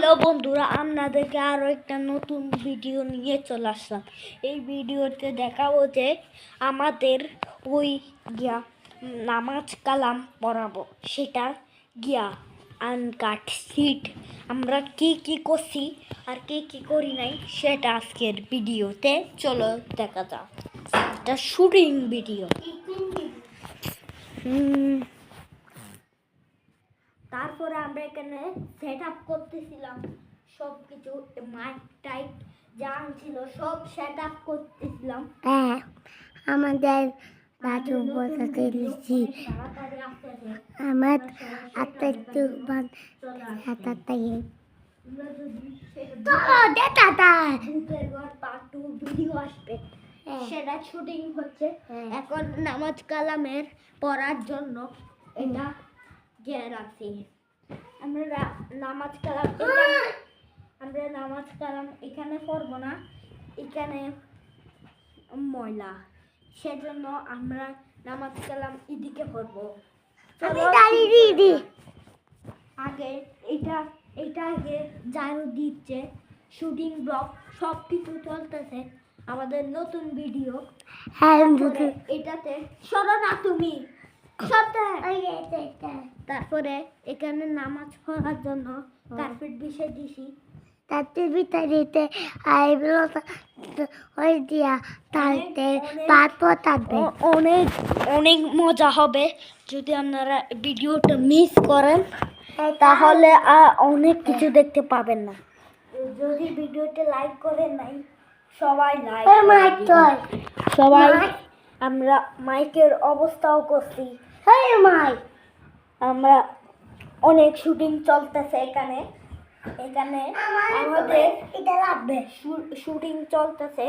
Hello বন্ধুরা, আপনাদেরকে আরও একটা নতুন ভিডিও নিয়ে চলে আসলাম। এই ভিডিওতে দেখাবো যে আমাদের ওই গিয়া নামাজ কালাম পড়াবো, সেটা গিয়া আনকাট সিট আমরা কি কি করছি আর কি কি করি নাই সেটা আজকের ভিডিওতে চলো দেখা যাক। এটা শুটিং ভিডিও। তারপরে আমরা এখানে সেট আপ করতেছিলাম সব কিছু, মাইক টাইক যা ছিল সব সেট আপ করতেছিলাম। হ্যাঁ, আমাদের দাদু বসাতে দিচ্ছি। আমার হাতে একটু ভিডিও আসবে, সেটা শুটিং হচ্ছে এখন। নামাজ কালামের পড়ার জন্য এটা গিয়ে রাখছি। আমরা নামাজ কালাম এখানে পড়বো না, এখানে ময়লা, সেজন্য আমরা নামাজ কালাম এদিকে পড়বো। আগে এটা আগে ঝাড়ু দিচ্ছে, শুটিং ব্লগ সব কিছু চলতেছে, আমাদের নতুন ভিডিও। এটাতে সরো না তুমি, তারপরে এখানে নামাজ পড়ার জন্য কার্পেট বিছিয়ে দিছি। তাতে ভিতরে আইগুলো ওই দিয়া তাতে তারপর থাকবে। অনেক অনেক মজা হবে। যদি আপনারা ভিডিওটা মিস করেন তাহলে অনেক কিছু দেখতে পাবেন না। যদি ভিডিওটা লাইক করেন নাই, সবাই সবাই আমরা মাইকের অবস্থাও করছি। আমরা অনেক শুটিং চলতেছে এখানে আমাদের শুটিং চলতেছে।